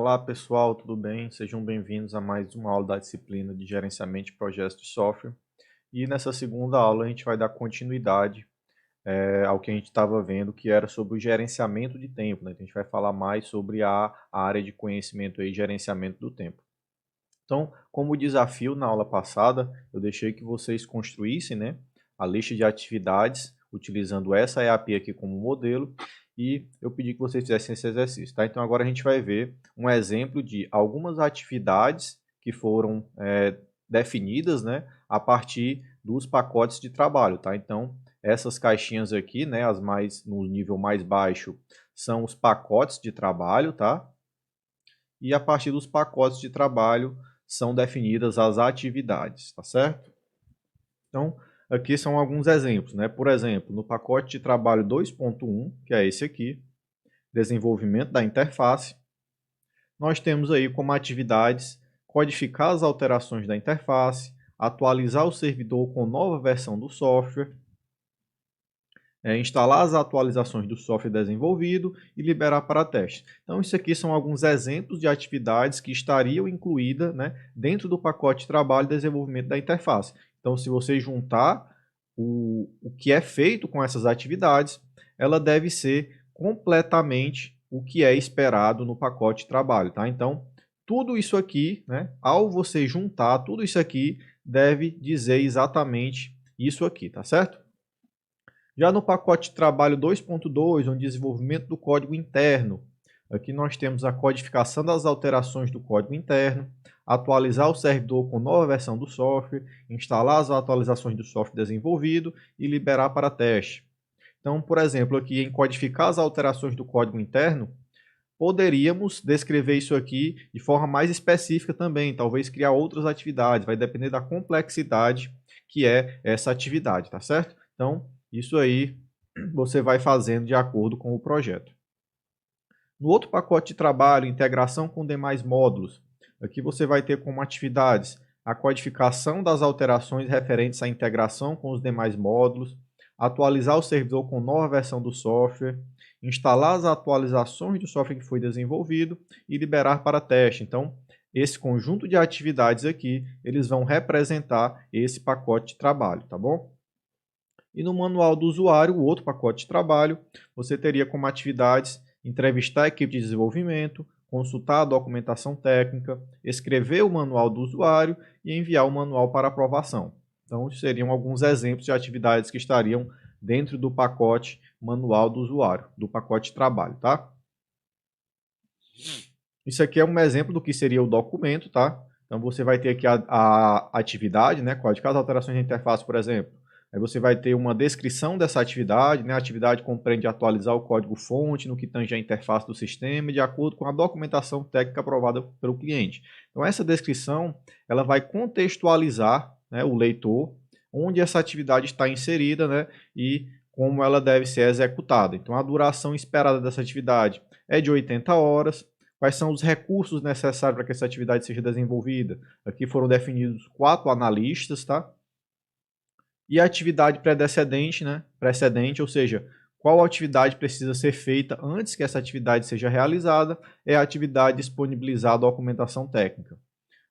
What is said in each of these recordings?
Olá pessoal, tudo bem? Sejam bem-vindos a mais uma aula da disciplina de Gerenciamento de Projetos de Software. E nessa segunda aula a gente vai dar continuidade ao que a gente estava vendo, que era sobre o gerenciamento de tempo, né? Então, a gente vai falar mais sobre a área de conhecimento aí, gerenciamento do tempo. Então, como desafio na aula passada, eu deixei que vocês construíssem, né, a lista de atividades utilizando essa EAP aqui como modelo e eu pedi que vocês fizessem esse exercício, tá? Então agora a gente vai ver um exemplo de algumas atividades que foram definidas, né, a partir dos pacotes de trabalho, tá? Então essas caixinhas aqui, né, as mais no nível mais baixo, são os pacotes de trabalho, tá? E a partir dos pacotes de trabalho são definidas as atividades, tá certo? Então, aqui são alguns exemplos, né? Por exemplo, no pacote de trabalho 2.1, que é esse aqui, desenvolvimento da interface, nós temos aí como atividades codificar as alterações da interface, atualizar o servidor com nova versão do software, instalar as atualizações do software desenvolvido e liberar para teste. Então, isso aqui são alguns exemplos de atividades que estariam incluídas, né, dentro do pacote de trabalho e desenvolvimento da interface. Então, se você juntar o que é feito com essas atividades, ela deve ser completamente o que é esperado no pacote de trabalho. Tá? Então, tudo isso aqui, né, ao você juntar, tudo isso aqui deve dizer exatamente isso aqui, tá certo? Já no pacote de trabalho 2.2, o desenvolvimento do código interno, aqui nós temos a codificação das alterações do código interno, atualizar o servidor com nova versão do software, instalar as atualizações do software desenvolvido e liberar para teste. Então, por exemplo, aqui em codificar as alterações do código interno, poderíamos descrever isso aqui de forma mais específica também, talvez criar outras atividades, vai depender da complexidade que é essa atividade, tá certo? Então, isso aí você vai fazendo de acordo com o projeto. No outro pacote de trabalho, integração com demais módulos, aqui você vai ter como atividades a codificação das alterações referentes à integração com os demais módulos, atualizar o servidor com nova versão do software, instalar as atualizações do software que foi desenvolvido e liberar para teste. Então, esse conjunto de atividades aqui, eles vão representar esse pacote de trabalho, tá bom? E no manual do usuário, o outro pacote de trabalho, você teria como atividades entrevistar a equipe de desenvolvimento, consultar a documentação técnica, escrever o manual do usuário e enviar o manual para aprovação. Então, seriam alguns exemplos de atividades que estariam dentro do pacote manual do usuário, do pacote de trabalho, tá? Isso aqui é um exemplo do que seria o documento, tá? Então, você vai ter aqui a atividade, né? Codificar as alterações de interface, por exemplo. Aí você vai ter uma descrição dessa atividade, né? A atividade compreende atualizar o código-fonte no que tange a interface do sistema, de acordo com a documentação técnica aprovada pelo cliente. Então, essa descrição, ela vai contextualizar, né, o leitor, onde essa atividade está inserida, né? E como ela deve ser executada. Então, a duração esperada dessa atividade é de 80 horas. Quais são os recursos necessários para que essa atividade seja desenvolvida? Aqui foram definidos 4 analistas, tá? E a atividade predecedente, né? Precedente, ou seja, qual atividade precisa ser feita antes que essa atividade seja realizada, é a atividade de disponibilizar a documentação técnica.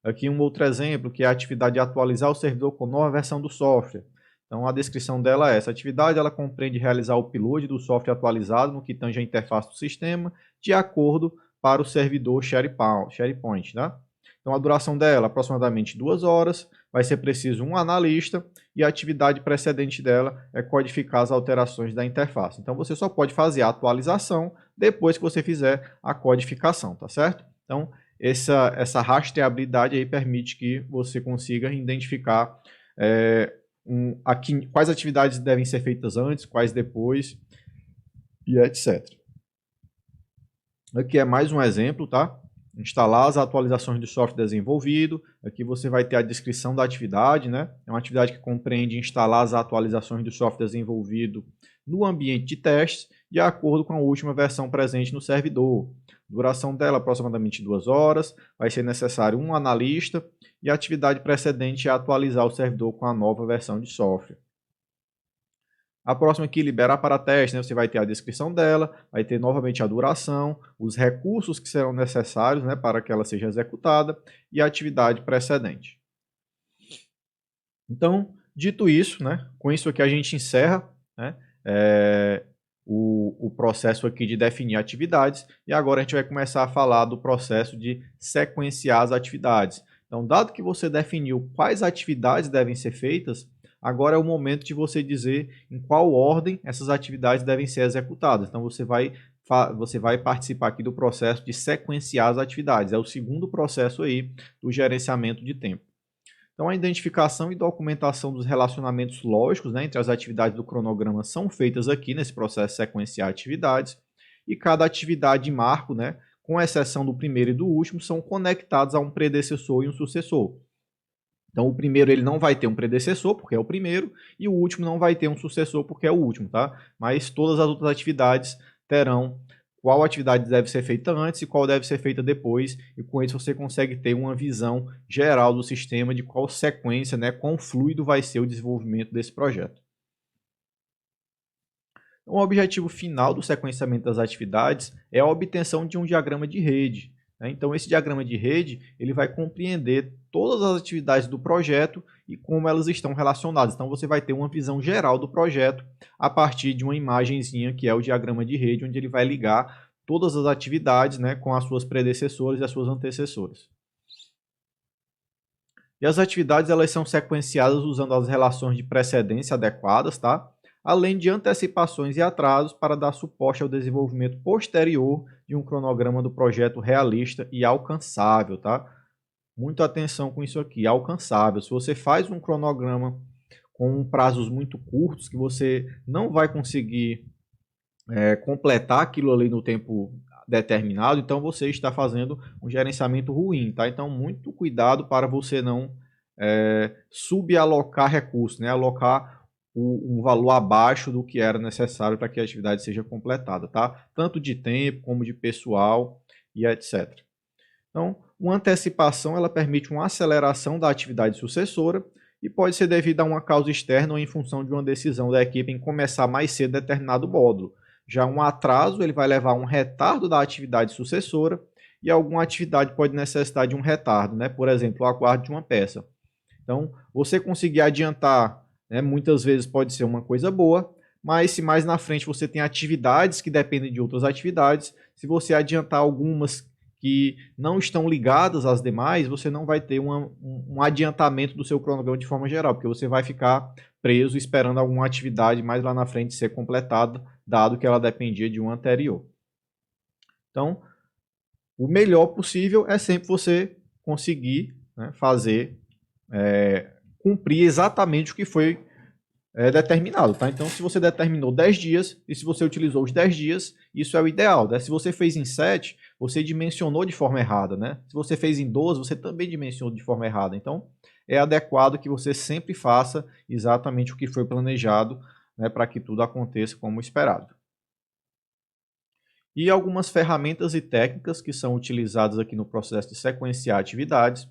Aqui um outro exemplo, que é a atividade de atualizar o servidor com nova versão do software. Então, a descrição dela é essa atividade, ela compreende realizar o upload do software atualizado no que tange a interface do sistema, de acordo para o servidor SharePoint, tá? Então, a duração dela, aproximadamente 2 horas, vai ser preciso um analista e a atividade precedente dela é codificar as alterações da interface. Então, você só pode fazer a atualização depois que você fizer a codificação, tá certo? Então, essa rastreabilidade aí permite que você consiga identificar quais atividades devem ser feitas antes, quais depois e etc. Aqui é mais um exemplo, tá? Instalar as atualizações do software desenvolvido. Aqui você vai ter a descrição da atividade, né? É uma atividade que compreende instalar as atualizações do software desenvolvido no ambiente de testes, de acordo com a última versão presente no servidor. Duração dela aproximadamente 2 horas. Vai ser necessário um analista e a atividade precedente é atualizar o servidor com a nova versão de software. A próxima aqui, liberar para teste, né? Você vai ter a descrição dela, vai ter novamente a duração, os recursos que serão necessários, né, para que ela seja executada e a atividade precedente. Então, dito isso, né, com isso aqui a gente encerra, né, o processo aqui de definir atividades e agora a gente vai começar a falar do processo de sequenciar as atividades. Então, dado que você definiu quais atividades devem ser feitas, agora é o momento de você dizer em qual ordem essas atividades devem ser executadas. Então, você vai participar aqui do processo de sequenciar as atividades. É o segundo processo aí do gerenciamento de tempo. Então, a identificação e documentação dos relacionamentos lógicos, né, entre as atividades do cronograma são feitas aqui nesse processo de sequenciar atividades, e cada atividade e marco, né, com exceção do primeiro e do último, são conectados a um predecessor e um sucessor. Então, o primeiro ele não vai ter um predecessor, porque é o primeiro, e o último não vai ter um sucessor, porque é o último, tá? Mas todas as outras atividades terão qual atividade deve ser feita antes e qual deve ser feita depois, e com isso você consegue ter uma visão geral do sistema de qual sequência, né, quão fluido vai ser o desenvolvimento desse projeto. O objetivo final do sequenciamento das atividades é a obtenção de um diagrama de rede. Né? Então, esse diagrama de rede ele vai compreender todas as atividades do projeto e como elas estão relacionadas. Então, você vai ter uma visão geral do projeto a partir de uma imagenzinha que é o diagrama de rede, onde ele vai ligar todas as atividades, né, com as suas predecessoras e as suas antecessoras. E as atividades elas são sequenciadas usando as relações de precedência adequadas, tá? Além de antecipações e atrasos para dar suporte ao desenvolvimento posterior de um cronograma do projeto realista e alcançável, tá? Muita atenção com isso aqui, alcançável. Se você faz um cronograma com prazos muito curtos, que você não vai conseguir completar aquilo ali no tempo determinado, então você está fazendo um gerenciamento ruim, tá? Então, muito cuidado para você não subalocar recursos, né? Alocar um valor abaixo do que era necessário para que a atividade seja completada, tá? Tanto de tempo como de pessoal e etc. Então, uma antecipação ela permite uma aceleração da atividade sucessora e pode ser devida a uma causa externa ou em função de uma decisão da equipe em começar mais cedo determinado módulo. Já um atraso ele vai levar a um retardo da atividade sucessora e alguma atividade pode necessitar de um retardo, né? Por exemplo, o aguardo de uma peça. Então, você conseguir adiantar, né, muitas vezes pode ser uma coisa boa, mas se mais na frente você tem atividades que dependem de outras atividades, se você adiantar algumas que não estão ligadas às demais, você não vai ter um adiantamento do seu cronograma de forma geral, porque você vai ficar preso esperando alguma atividade mais lá na frente ser completada, dado que ela dependia de uma anterior. Então, o melhor possível é sempre você conseguir, né, fazer cumprir exatamente o que foi determinado, tá? Então, se você determinou 10 dias e se você utilizou os 10 dias, isso é o ideal, né? Se você fez em 7, você dimensionou de forma errada, né? Se você fez em 12, você também dimensionou de forma errada. Então, é adequado que você sempre faça exatamente o que foi planejado, né, para que tudo aconteça como esperado. E algumas ferramentas e técnicas que são utilizadas aqui no processo de sequenciar atividades.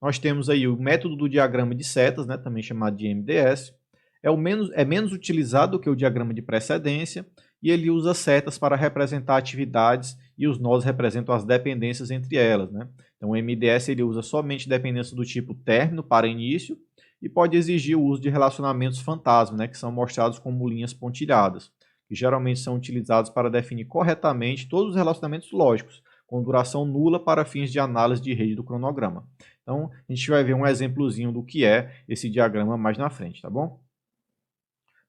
Nós temos aí o método do diagrama de setas, né, também chamado de MDS. É menos utilizado do que o diagrama de precedência e ele usa setas para representar atividades e os nós representam as dependências entre elas. Né? Então, o MDS ele usa somente dependência do tipo término para início e pode exigir o uso de relacionamentos fantasma, né, que são mostrados como linhas pontilhadas, que geralmente são utilizados para definir corretamente todos os relacionamentos lógicos, com duração nula para fins de análise de rede do cronograma. Então, a gente vai ver um exemplozinho do que é esse diagrama mais na frente, tá bom?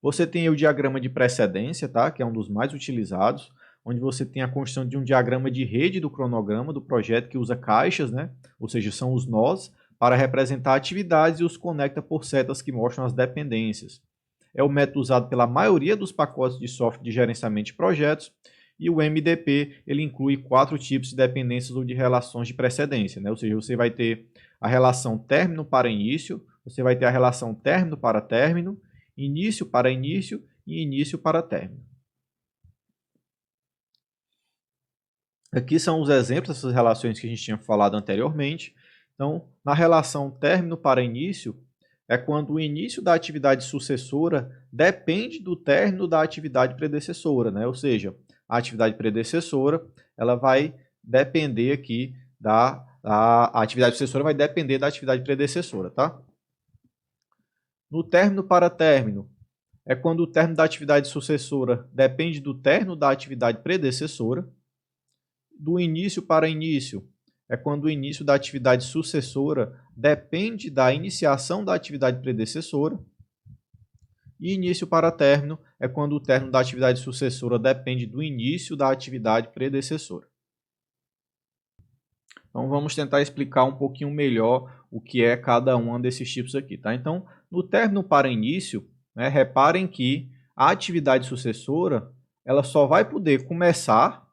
Você tem o diagrama de precedência, tá? Que é um dos mais utilizados, onde você tem a construção de um diagrama de rede do cronograma do projeto que usa caixas, né? Ou seja, são os nós, para representar atividades e os conecta por setas que mostram as dependências. É o método usado pela maioria dos pacotes de software de gerenciamento de projetos e o MDP ele inclui 4 tipos de dependências ou de relações de precedência, né? Ou seja, você vai ter a relação término para início, você vai ter a relação término para término, início para início e início para término. Aqui são os exemplos dessas relações que a gente tinha falado anteriormente. Então, na relação término para início, é quando o início da atividade sucessora depende do término da atividade predecessora, né? Ou seja, a atividade predecessora, ela vai depender aqui a atividade sucessora vai depender da atividade predecessora, tá? No término para término, é quando o término da atividade sucessora depende do término da atividade predecessora. Do início para início, é quando o início da atividade sucessora depende da iniciação da atividade predecessora. E início para término é quando o término da atividade sucessora depende do início da atividade predecessora. Então vamos tentar explicar um pouquinho melhor o que é cada um desses tipos aqui, tá? Então, no término para início, né, reparem que a atividade sucessora ela só vai poder começar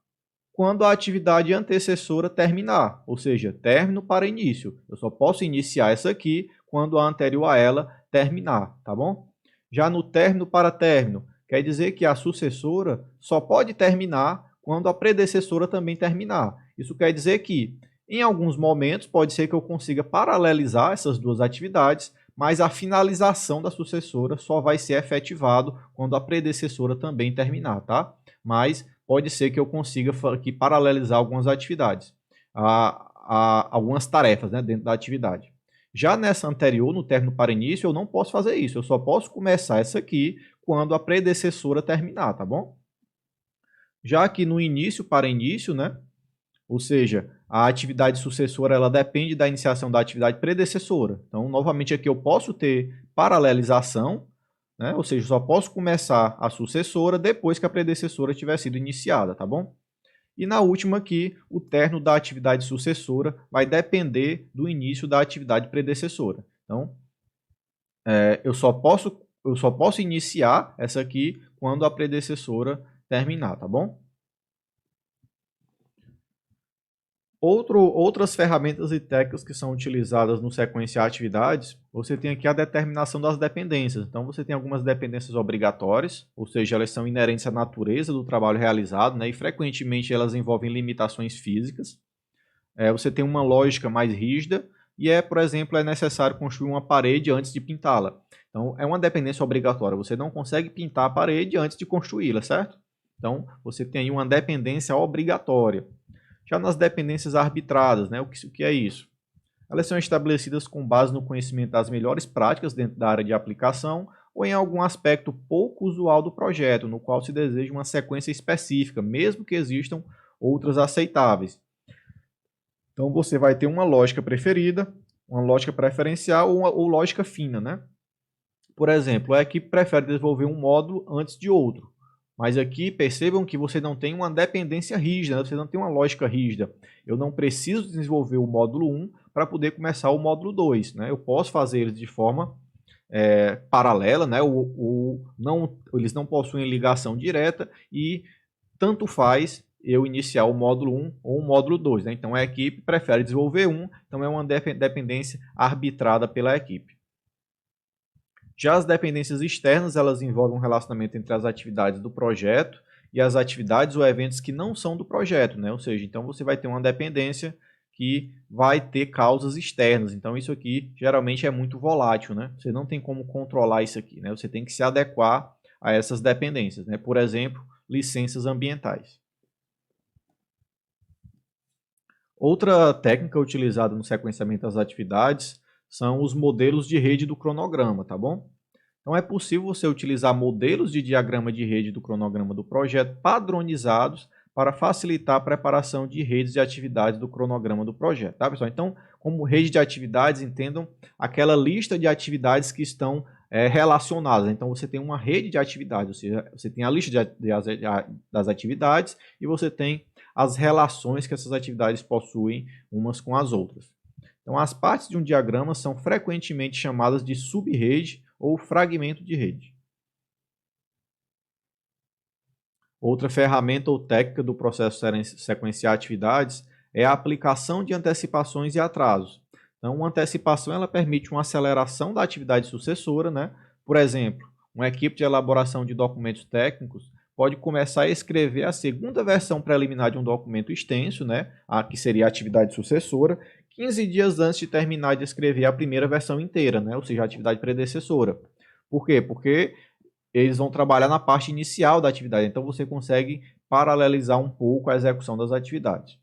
quando a atividade antecessora terminar, ou seja, término para início. Eu só posso iniciar essa aqui quando a anterior a ela terminar, tá bom? Já no término para término, quer dizer que a sucessora só pode terminar quando a predecessora também terminar. Isso quer dizer que, em alguns momentos, pode ser que eu consiga paralelizar essas duas atividades, mas a finalização da sucessora só vai ser efetivado quando a predecessora também terminar, tá? Mas pode ser que eu consiga aqui paralelizar algumas atividades, algumas tarefas, né, dentro da atividade. Já nessa anterior, no término para início, eu não posso fazer isso. Eu só posso começar essa aqui quando a predecessora terminar, tá bom? Já que no início para início, né, ou seja, a atividade sucessora ela depende da iniciação da atividade predecessora. Então, novamente aqui eu posso ter paralelização, né? Ou seja, só posso começar a sucessora depois que a predecessora tiver sido iniciada, tá bom? E na última aqui, o término da atividade sucessora vai depender do início da atividade predecessora. Então, eu só posso iniciar essa aqui quando a predecessora terminar, tá bom? Outras ferramentas e técnicas que são utilizadas no sequenciar atividades, você tem aqui a determinação das dependências. Então, você tem algumas dependências obrigatórias, ou seja, elas são inerentes à natureza do trabalho realizado, né, e frequentemente elas envolvem limitações físicas. Você tem uma lógica mais rígida e, por exemplo, é necessário construir uma parede antes de pintá-la. Então, é uma dependência obrigatória. Você não consegue pintar a parede antes de construí-la, certo? Então, você tem aí uma dependência obrigatória. Já nas dependências arbitradas, né, o que é isso? Elas são estabelecidas com base no conhecimento das melhores práticas dentro da área de aplicação ou em algum aspecto pouco usual do projeto, no qual se deseja uma sequência específica, mesmo que existam outras aceitáveis. Então, você vai ter uma lógica preferida, uma lógica preferencial ou lógica fina, né? Por exemplo, a equipe prefere desenvolver um módulo antes de outro. Mas aqui percebam que você não tem uma dependência rígida, né? Você não tem uma lógica rígida. Eu não preciso desenvolver o módulo 1 para poder começar o módulo 2. Né? Eu posso fazer eles de forma paralela, né? Eles não possuem ligação direta e tanto faz eu iniciar o módulo 1 ou o módulo 2. Né? Então a equipe prefere desenvolver um, então é uma dependência arbitrada pela equipe. Já as dependências externas, elas envolvem um relacionamento entre as atividades do projeto e as atividades ou eventos que não são do projeto, né? Ou seja, então você vai ter uma dependência que vai ter causas externas. Então isso aqui geralmente é muito volátil, né? Você não tem como controlar isso aqui, né? Você tem que se adequar a essas dependências, né? Por exemplo, licenças ambientais. Outra técnica utilizada no sequenciamento das atividades são os modelos de rede do cronograma, tá bom? Então é possível você utilizar modelos de diagrama de rede do cronograma do projeto padronizados para facilitar a preparação de redes de atividades do cronograma do projeto, tá, pessoal? Então, como rede de atividades, entendam aquela lista de atividades que estão relacionadas. Então, você tem uma rede de atividades, ou seja, você tem a lista das atividades e você tem as relações que essas atividades possuem umas com as outras. Então, as partes de um diagrama são frequentemente chamadas de subrede ou fragmento de rede. Outra ferramenta ou técnica do processo sequenciar atividades é a aplicação de antecipações e atrasos. Então, uma antecipação ela permite uma aceleração da atividade sucessora, né? Por exemplo, uma equipe de elaboração de documentos técnicos pode começar a escrever a segunda versão preliminar de um documento extenso, né, que seria a atividade sucessora, 15 dias antes de terminar de escrever a primeira versão inteira, né? Ou seja, a atividade predecessora. Por quê? Porque eles vão trabalhar na parte inicial da atividade, então você consegue paralelizar um pouco a execução das atividades.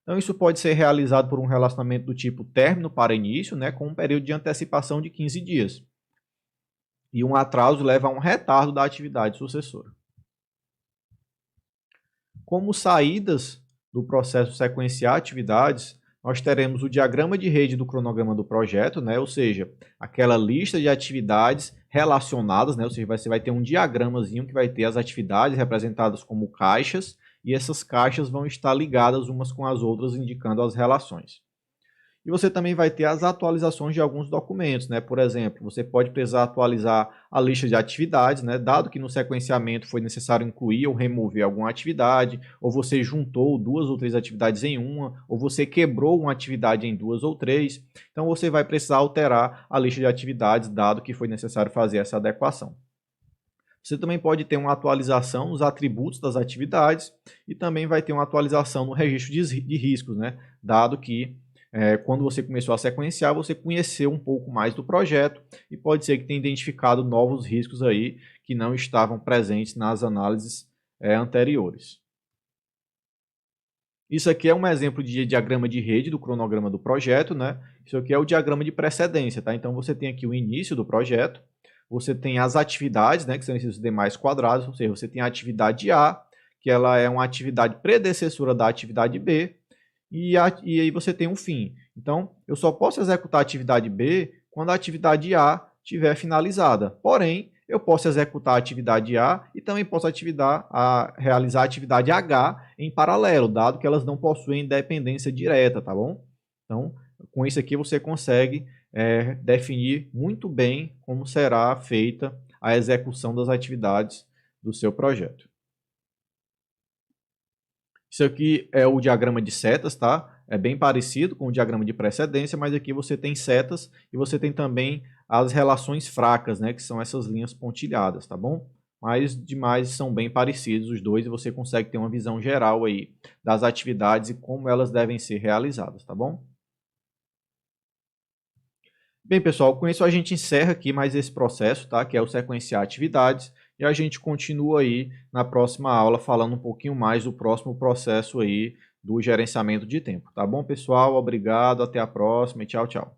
Então, isso pode ser realizado por um relacionamento do tipo término para início, né, com um período de antecipação de 15 dias. E um atraso leva a um retardo da atividade sucessora. Como saídas do processo sequenciar atividades, nós teremos o diagrama de rede do cronograma do projeto, né, ou seja, aquela lista de atividades relacionadas, né, ou seja, você vai ter um diagramazinho que vai ter as atividades representadas como caixas, e essas caixas vão estar ligadas umas com as outras, indicando as relações. E você também vai ter as atualizações de alguns documentos, né? Por exemplo, você pode precisar atualizar a lista de atividades, né? Dado que no sequenciamento foi necessário incluir ou remover alguma atividade, ou você juntou 2 ou 3 atividades em uma, ou você quebrou uma atividade em 2 ou 3. Então você vai precisar alterar a lista de atividades, dado que foi necessário fazer essa adequação. Você também pode ter uma atualização nos atributos das atividades e também vai ter uma atualização no registro de riscos, né? Dado que quando você começou a sequenciar, você conheceu um pouco mais do projeto e pode ser que tenha identificado novos riscos aí que não estavam presentes nas análises anteriores. Isso aqui é um exemplo de diagrama de rede do cronograma do projeto, né? Isso aqui é o diagrama de precedência, tá? Então você tem aqui o início do projeto, você tem as atividades, né, que são esses demais quadrados, ou seja, você tem a atividade A, que ela é uma atividade predecessora da atividade B, e aí você tem um fim. Então, eu só posso executar a atividade B quando a atividade A estiver finalizada. Porém, eu posso executar a atividade A e também posso realizar a atividade H em paralelo, dado que elas não possuem dependência direta, tá bom? Então, com isso aqui você consegue definir muito bem como será feita a execução das atividades do seu projeto. Isso aqui é o diagrama de setas, tá? É bem parecido com o diagrama de precedência, mas aqui você tem setas e você tem também as relações fracas, né? Que são essas linhas pontilhadas, tá bom? Mas demais são bem parecidos os dois e você consegue ter uma visão geral aí das atividades e como elas devem ser realizadas, tá bom? Bem, pessoal, com isso a gente encerra aqui mais esse processo, tá? Que é o sequenciar atividades. E a gente continua aí na próxima aula falando um pouquinho mais do próximo processo aí do gerenciamento de tempo. Tá bom, pessoal? Obrigado, até a próxima e tchau, tchau.